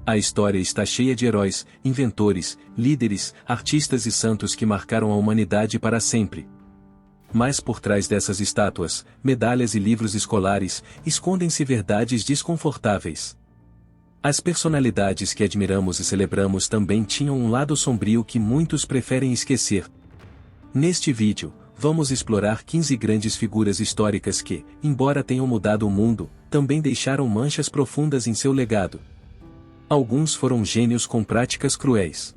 A história está cheia de heróis, inventores, líderes, artistas e santos que marcaram a humanidade para sempre. Mas por trás dessas estátuas, medalhas e livros escolares, escondem-se verdades desconfortáveis. As personalidades que admiramos e celebramos também tinham um lado sombrio que muitos preferem esquecer. Neste vídeo, vamos explorar 15 grandes figuras históricas que, embora tenham mudado o mundo, também deixaram manchas profundas em seu legado. Alguns foram gênios com práticas cruéis.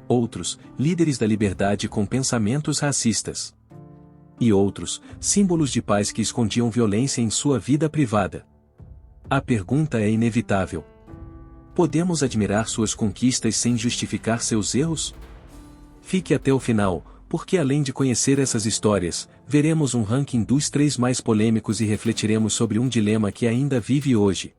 Outros, líderes da liberdade com pensamentos racistas. E outros, símbolos de paz que escondiam violência em sua vida privada. A pergunta é inevitável. Podemos admirar suas conquistas sem justificar seus erros? Fique até o final, porque além de conhecer essas histórias, veremos um ranking dos 3 mais polêmicos e refletiremos sobre um dilema que ainda vive hoje.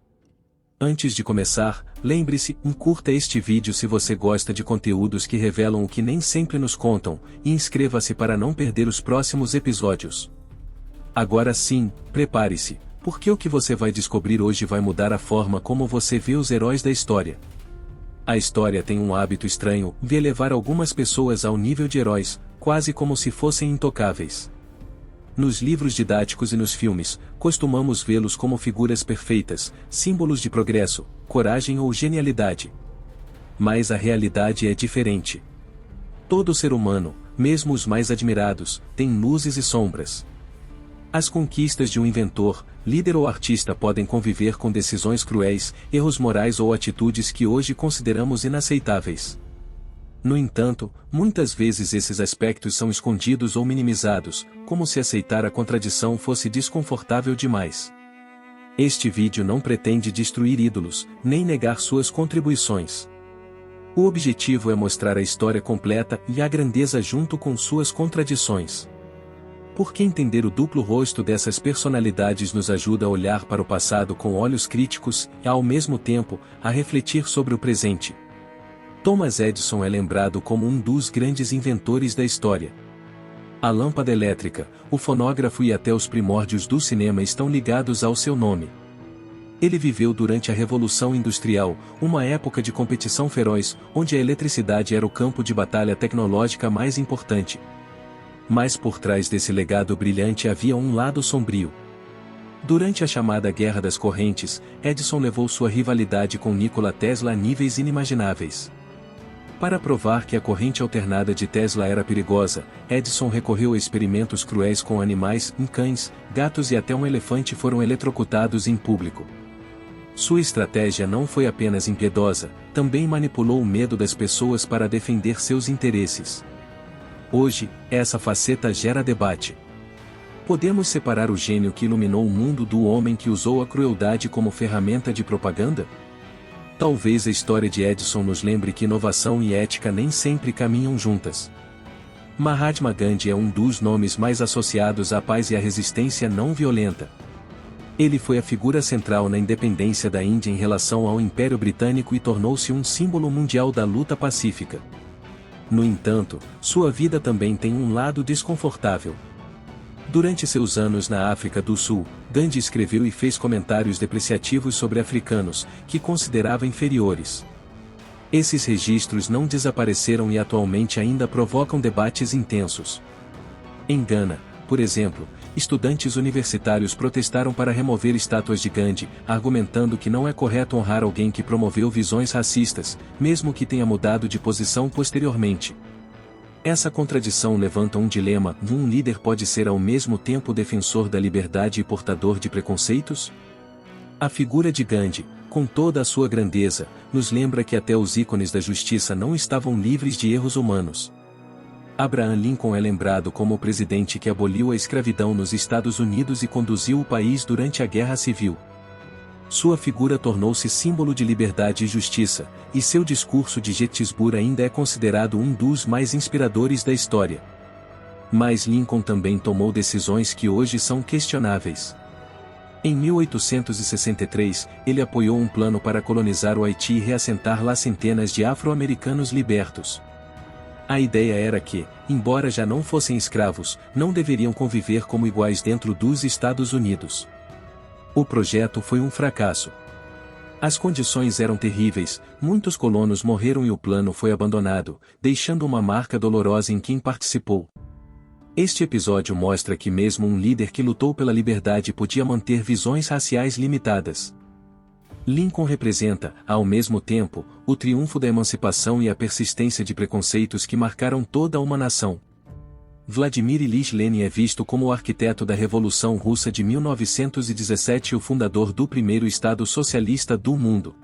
Antes de começar, lembre-se, curta este vídeo se você gosta de conteúdos que revelam o que nem sempre nos contam, e inscreva-se para não perder os próximos episódios. Agora sim, prepare-se, porque o que você vai descobrir hoje vai mudar a forma como você vê os heróis da história. A história tem um hábito estranho de elevar algumas pessoas ao nível de heróis, quase como se fossem intocáveis. Nos livros didáticos e nos filmes, costumamos vê-los como figuras perfeitas, símbolos de progresso, coragem ou genialidade. Mas a realidade é diferente. Todo ser humano, mesmo os mais admirados, tem luzes e sombras. As conquistas de um inventor, líder ou artista podem conviver com decisões cruéis, erros morais ou atitudes que hoje consideramos inaceitáveis. No entanto, muitas vezes esses aspectos são escondidos ou minimizados, como se aceitar a contradição fosse desconfortável demais. Este vídeo não pretende destruir ídolos, nem negar suas contribuições. O objetivo é mostrar a história completa e a grandeza junto com suas contradições. Porque entender o duplo rosto dessas personalidades nos ajuda a olhar para o passado com olhos críticos e, ao mesmo tempo, a refletir sobre o presente. Thomas Edison é lembrado como um dos grandes inventores da história. A lâmpada elétrica, o fonógrafo e até os primórdios do cinema estão ligados ao seu nome. Ele viveu durante a Revolução Industrial, uma época de competição feroz, onde a eletricidade era o campo de batalha tecnológica mais importante. Mas por trás desse legado brilhante havia um lado sombrio. Durante a chamada Guerra das Correntes, Edison levou sua rivalidade com Nikola Tesla a níveis inimagináveis. Para provar que a corrente alternada de Tesla era perigosa, Edison recorreu a experimentos cruéis com animais, cães, gatos e até um elefante foram eletrocutados em público. Sua estratégia não foi apenas impiedosa, também manipulou o medo das pessoas para defender seus interesses. Hoje, essa faceta gera debate. Podemos separar o gênio que iluminou o mundo do homem que usou a crueldade como ferramenta de propaganda? Talvez a história de Edison nos lembre que inovação e ética nem sempre caminham juntas. Mahatma Gandhi é um dos nomes mais associados à paz e à resistência não violenta. Ele foi a figura central na independência da Índia em relação ao Império Britânico e tornou-se um símbolo mundial da luta pacífica. No entanto, sua vida também tem um lado desconfortável. Durante seus anos na África do Sul, Gandhi escreveu e fez comentários depreciativos sobre africanos, que considerava inferiores. Esses registros não desapareceram e atualmente ainda provocam debates intensos. Em Gana, por exemplo, estudantes universitários protestaram para remover estátuas de Gandhi, argumentando que não é correto honrar alguém que promoveu visões racistas, mesmo que tenha mudado de posição posteriormente. Essa contradição levanta um dilema: um líder pode ser ao mesmo tempo defensor da liberdade e portador de preconceitos? A figura de Gandhi, com toda a sua grandeza, nos lembra que até os ícones da justiça não estavam livres de erros humanos. Abraham Lincoln é lembrado como o presidente que aboliu a escravidão nos Estados Unidos e conduziu o país durante a Guerra Civil. Sua figura tornou-se símbolo de liberdade e justiça, e seu discurso de Gettysburg ainda é considerado um dos mais inspiradores da história. Mas Lincoln também tomou decisões que hoje são questionáveis. Em 1863, ele apoiou um plano para colonizar o Haiti e reassentar lá centenas de afro-americanos libertos. A ideia era que, embora já não fossem escravos, não deveriam conviver como iguais dentro dos Estados Unidos. O projeto foi um fracasso. As condições eram terríveis, muitos colonos morreram e o plano foi abandonado, deixando uma marca dolorosa em quem participou. Este episódio mostra que mesmo um líder que lutou pela liberdade podia manter visões raciais limitadas. Lincoln representa, ao mesmo tempo, o triunfo da emancipação e a persistência de preconceitos que marcaram toda uma nação. Vladimir Ilyich Lenin é visto como o arquiteto da Revolução Russa de 1917 e o fundador do primeiro Estado socialista do mundo.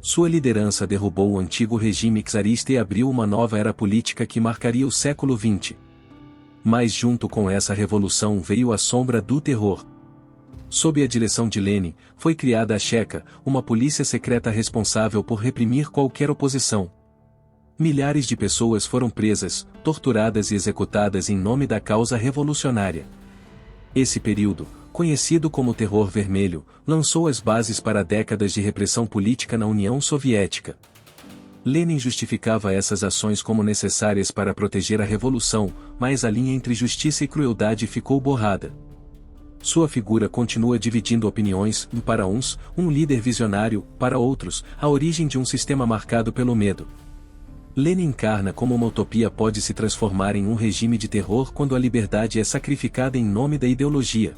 Sua liderança derrubou o antigo regime czarista e abriu uma nova era política que marcaria o século XX. Mas junto com essa revolução veio a sombra do terror. Sob a direção de Lenin, foi criada a Checa, uma polícia secreta responsável por reprimir qualquer oposição. Milhares de pessoas foram presas, torturadas e executadas em nome da causa revolucionária. Esse período, conhecido como Terror Vermelho, lançou as bases para décadas de repressão política na União Soviética. Lenin justificava essas ações como necessárias para proteger a revolução, mas a linha entre justiça e crueldade ficou borrada. Sua figura continua dividindo opiniões, para uns, um líder visionário, para outros, a origem de um sistema marcado pelo medo. Lenin encarna como uma utopia pode se transformar em um regime de terror quando a liberdade é sacrificada em nome da ideologia.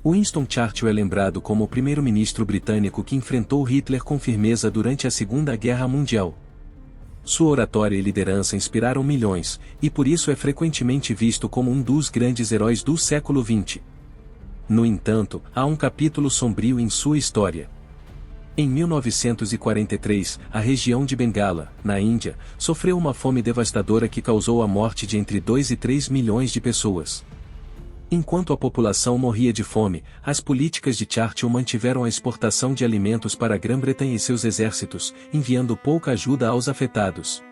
Winston Churchill é lembrado como o primeiro-ministro britânico que enfrentou Hitler com firmeza durante a Segunda Guerra Mundial. Sua oratória e liderança inspiraram milhões, e por isso é frequentemente visto como um dos grandes heróis do século XX. No entanto, há um capítulo sombrio em sua história. Em 1943, a região de Bengala, na Índia, sofreu uma fome devastadora que causou a morte de entre 2 e 3 milhões de pessoas. Enquanto a população morria de fome, as políticas de Churchill mantiveram a exportação de alimentos para a Grã-Bretanha e seus exércitos, enviando pouca ajuda aos afetados.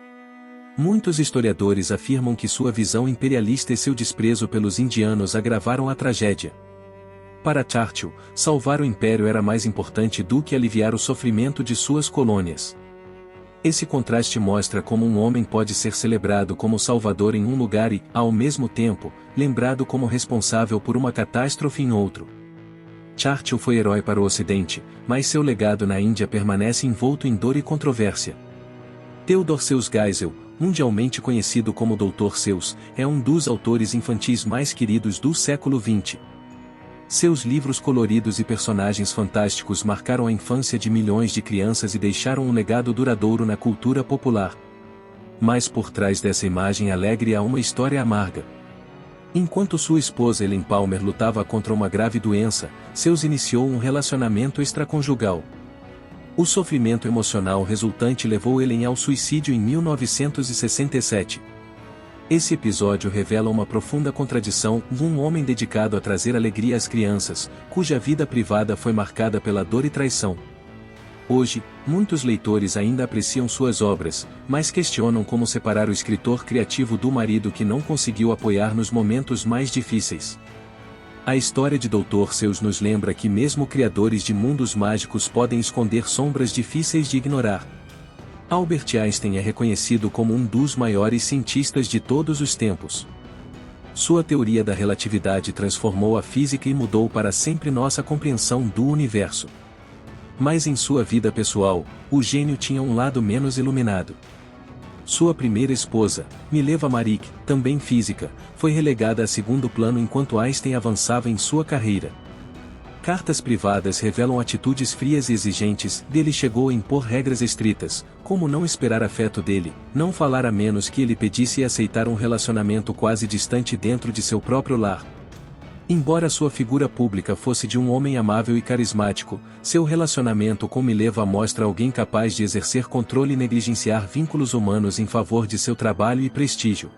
Muitos historiadores afirmam que sua visão imperialista e seu desprezo pelos indianos agravaram a tragédia. Para Churchill, salvar o império era mais importante do que aliviar o sofrimento de suas colônias. Esse contraste mostra como um homem pode ser celebrado como salvador em um lugar e, ao mesmo tempo, lembrado como responsável por uma catástrofe em outro. Churchill foi herói para o Ocidente, mas seu legado na Índia permanece envolto em dor e controvérsia. Theodor Seuss Geisel, mundialmente conhecido como Dr. Seuss, é um dos autores infantis mais queridos do século XX. Seus livros coloridos e personagens fantásticos marcaram a infância de milhões de crianças e deixaram um legado duradouro na cultura popular. Mas por trás dessa imagem alegre há uma história amarga. Enquanto sua esposa Ellen Palmer lutava contra uma grave doença, Seuss iniciou um relacionamento extraconjugal. O sofrimento emocional resultante levou Ellen ao suicídio em 1967. Esse episódio revela uma profunda contradição de um homem dedicado a trazer alegria às crianças, cuja vida privada foi marcada pela dor e traição. Hoje, muitos leitores ainda apreciam suas obras, mas questionam como separar o escritor criativo do marido que não conseguiu apoiar nos momentos mais difíceis. A história de Dr. Seuss nos lembra que mesmo criadores de mundos mágicos podem esconder sombras difíceis de ignorar. Albert Einstein é reconhecido como um dos maiores cientistas de todos os tempos. Sua teoria da relatividade transformou a física e mudou para sempre nossa compreensão do universo. Mas em sua vida pessoal, o gênio tinha um lado menos iluminado. Sua primeira esposa, Mileva Maric, também física, foi relegada a segundo plano enquanto Einstein avançava em sua carreira. Cartas privadas revelam atitudes frias e exigentes. Dele chegou a impor regras estritas, como não esperar afeto dele, não falar a menos que ele pedisse e aceitar um relacionamento quase distante dentro de seu próprio lar. Embora sua figura pública fosse de um homem amável e carismático, seu relacionamento com Mileva mostra alguém capaz de exercer controle e negligenciar vínculos humanos em favor de seu trabalho e prestígio.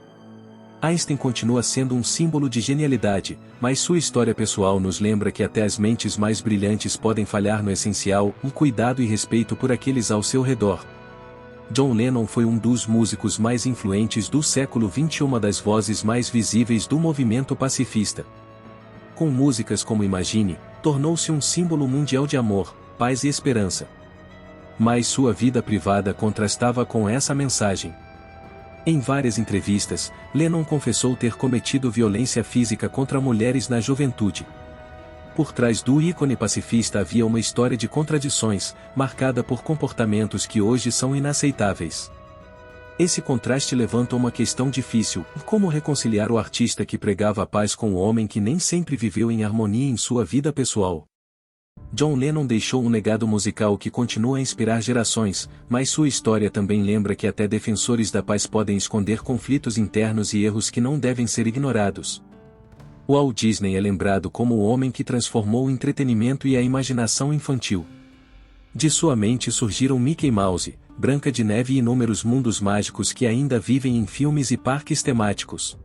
Einstein continua sendo um símbolo de genialidade, mas sua história pessoal nos lembra que até as mentes mais brilhantes podem falhar no essencial, o cuidado e respeito por aqueles ao seu redor. John Lennon foi um dos músicos mais influentes do século XX e uma das vozes mais visíveis do movimento pacifista. Com músicas como Imagine, tornou-se um símbolo mundial de amor, paz e esperança. Mas sua vida privada contrastava com essa mensagem. Em várias entrevistas, Lennon confessou ter cometido violência física contra mulheres na juventude. Por trás do ícone pacifista havia uma história de contradições, marcada por comportamentos que hoje são inaceitáveis. Esse contraste levanta uma questão difícil: como reconciliar o artista que pregava a paz com o homem que nem sempre viveu em harmonia em sua vida pessoal? John Lennon deixou um legado musical que continua a inspirar gerações, mas sua história também lembra que até defensores da paz podem esconder conflitos internos e erros que não devem ser ignorados. Walt Disney é lembrado como o homem que transformou o entretenimento e a imaginação infantil. De sua mente surgiram Mickey Mouse, Branca de Neve e inúmeros mundos mágicos que ainda vivem em filmes e parques temáticos.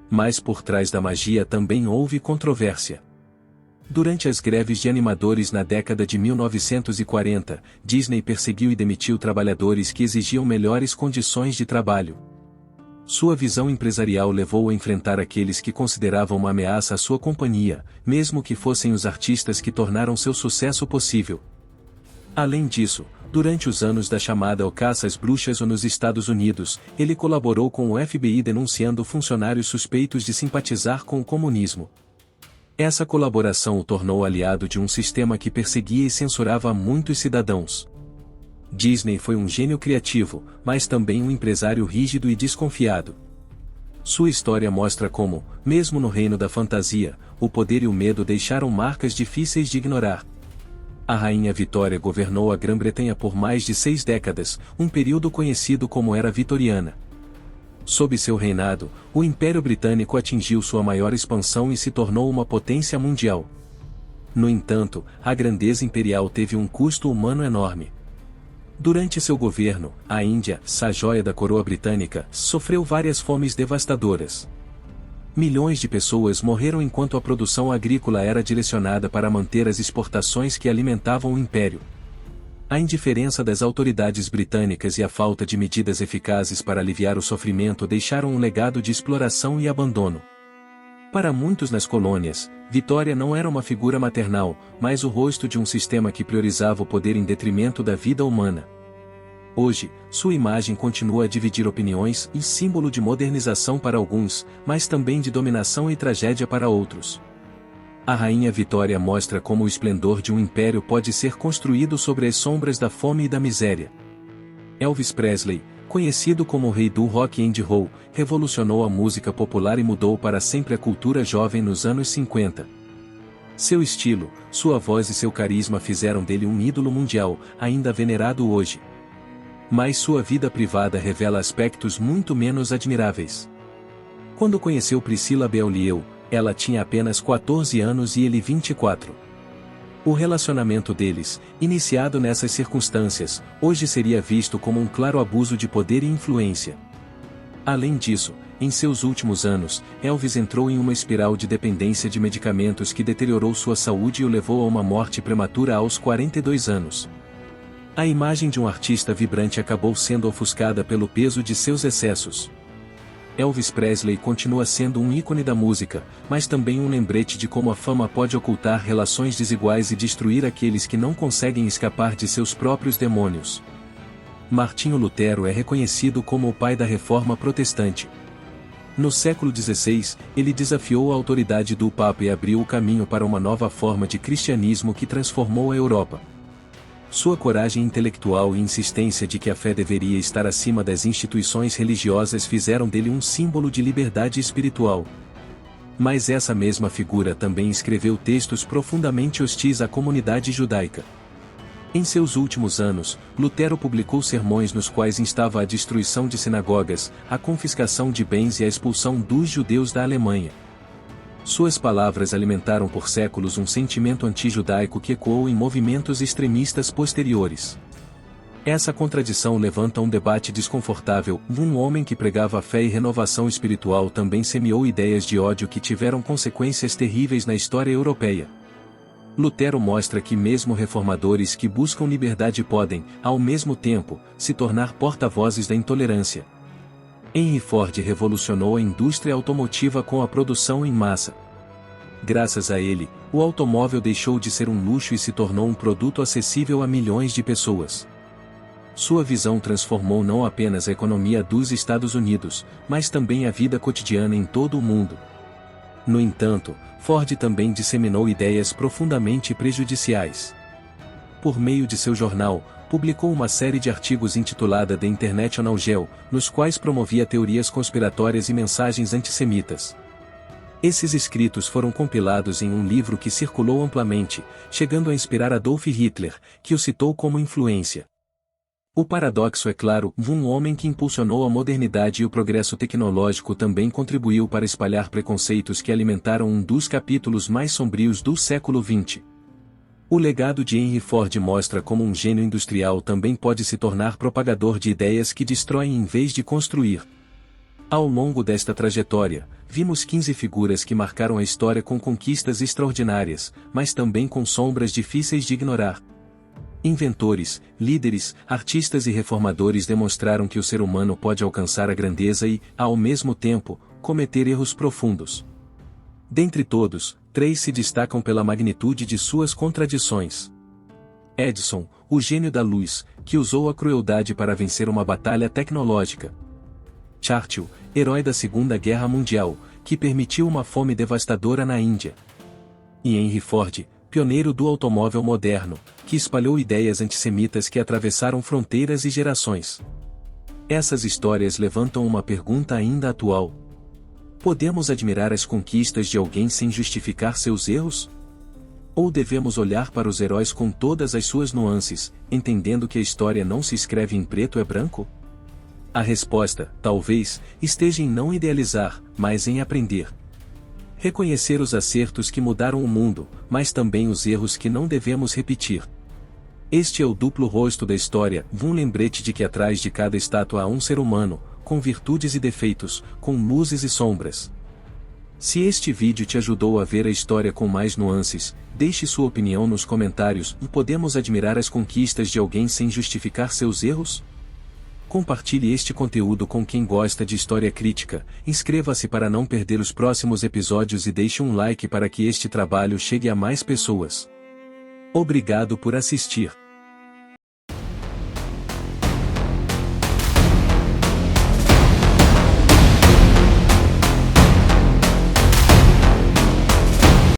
Mas por trás da magia também houve controvérsia. Durante as greves de animadores na década de 1940, Disney perseguiu e demitiu trabalhadores que exigiam melhores condições de trabalho. Sua visão empresarial levou-o a enfrentar aqueles que consideravam uma ameaça à sua companhia, mesmo que fossem os artistas que tornaram seu sucesso possível. Além disso, durante os anos da chamada caça às bruxas nos Estados Unidos, ele colaborou com o FBI denunciando funcionários suspeitos de simpatizar com o comunismo. Essa colaboração o tornou aliado de um sistema que perseguia e censurava muitos cidadãos. Disney foi um gênio criativo, mas também um empresário rígido e desconfiado. Sua história mostra como, mesmo no reino da fantasia, o poder e o medo deixaram marcas difíceis de ignorar. A Rainha Vitória governou a Grã-Bretanha por mais de 6 décadas, um período conhecido como Era Vitoriana. Sob seu reinado, o Império Britânico atingiu sua maior expansão e se tornou uma potência mundial. No entanto, a grandeza imperial teve um custo humano enorme. Durante seu governo, a Índia, a joia da coroa britânica, sofreu várias fomes devastadoras. Milhões de pessoas morreram enquanto a produção agrícola era direcionada para manter as exportações que alimentavam o império. A indiferença das autoridades britânicas e a falta de medidas eficazes para aliviar o sofrimento deixaram um legado de exploração e abandono. Para muitos nas colônias, Vitória não era uma figura maternal, mas o rosto de um sistema que priorizava o poder em detrimento da vida humana. Hoje, sua imagem continua a dividir opiniões e símbolo de modernização para alguns, mas também de dominação e tragédia para outros. A Rainha Vitória mostra como o esplendor de um império pode ser construído sobre as sombras da fome e da miséria. Elvis Presley, conhecido como o rei do rock and roll, revolucionou a música popular e mudou para sempre a cultura jovem nos anos 50. Seu estilo, sua voz e seu carisma fizeram dele um ídolo mundial, ainda venerado hoje. Mas sua vida privada revela aspectos muito menos admiráveis. Quando conheceu Priscilla Beaulieu, ela tinha apenas 14 anos e ele 24. O relacionamento deles, iniciado nessas circunstâncias, hoje seria visto como um claro abuso de poder e influência. Além disso, em seus últimos anos, Elvis entrou em uma espiral de dependência de medicamentos que deteriorou sua saúde e o levou a uma morte prematura aos 42 anos. A imagem de um artista vibrante acabou sendo ofuscada pelo peso de seus excessos. Elvis Presley continua sendo um ícone da música, mas também um lembrete de como a fama pode ocultar relações desiguais e destruir aqueles que não conseguem escapar de seus próprios demônios. Martinho Lutero é reconhecido como o pai da Reforma Protestante. No século XVI, ele desafiou a autoridade do Papa e abriu o caminho para uma nova forma de cristianismo que transformou a Europa. Sua coragem intelectual e insistência de que a fé deveria estar acima das instituições religiosas fizeram dele um símbolo de liberdade espiritual. Mas essa mesma figura também escreveu textos profundamente hostis à comunidade judaica. Em seus últimos anos, Lutero publicou sermões nos quais instava a destruição de sinagogas, a confiscação de bens e a expulsão dos judeus da Alemanha. Suas palavras alimentaram por séculos um sentimento anti-judaico que ecoou em movimentos extremistas posteriores. Essa contradição levanta um debate desconfortável. Um homem que pregava fé e renovação espiritual também semeou ideias de ódio que tiveram consequências terríveis na história europeia. Lutero mostra que mesmo reformadores que buscam liberdade podem, ao mesmo tempo, se tornar porta-vozes da intolerância. Henry Ford revolucionou a indústria automotiva com a produção em massa. Graças a ele, o automóvel deixou de ser um luxo e se tornou um produto acessível a milhões de pessoas. Sua visão transformou não apenas a economia dos Estados Unidos, mas também a vida cotidiana em todo o mundo. No entanto, Ford também disseminou ideias profundamente prejudiciais. Por meio de seu jornal, publicou uma série de artigos intitulada The International Gel, nos quais promovia teorias conspiratórias e mensagens antissemitas. Esses escritos foram compilados em um livro que circulou amplamente, chegando a inspirar Adolf Hitler, que o citou como influência. O paradoxo é claro, um homem que impulsionou a modernidade e o progresso tecnológico também contribuiu para espalhar preconceitos que alimentaram um dos capítulos mais sombrios do século XX. O legado de Henry Ford mostra como um gênio industrial também pode se tornar propagador de ideias que destroem em vez de construir. Ao longo desta trajetória, vimos 15 figuras que marcaram a história com conquistas extraordinárias, mas também com sombras difíceis de ignorar. Inventores, líderes, artistas e reformadores demonstraram que o ser humano pode alcançar a grandeza e, ao mesmo tempo, cometer erros profundos. Dentre todos, 3 se destacam pela magnitude de suas contradições. Edison, o gênio da luz, que usou a crueldade para vencer uma batalha tecnológica. Churchill, herói da Segunda Guerra Mundial, que permitiu uma fome devastadora na Índia. E Henry Ford, pioneiro do automóvel moderno, que espalhou ideias antissemitas que atravessaram fronteiras e gerações. Essas histórias levantam uma pergunta ainda atual. Podemos admirar as conquistas de alguém sem justificar seus erros? Ou devemos olhar para os heróis com todas as suas nuances, entendendo que a história não se escreve em preto e branco? A resposta, talvez, esteja em não idealizar, mas em aprender. Reconhecer os acertos que mudaram o mundo, mas também os erros que não devemos repetir. Este é o duplo rosto da história, um lembrete de que atrás de cada estátua há um ser humano, com virtudes e defeitos, com luzes e sombras. Se este vídeo te ajudou a ver a história com mais nuances, deixe sua opinião nos comentários. Podemos admirar as conquistas de alguém sem justificar seus erros? Compartilhe este conteúdo com quem gosta de história crítica, inscreva-se para não perder os próximos episódios e deixe um like para que este trabalho chegue a mais pessoas. Obrigado por assistir.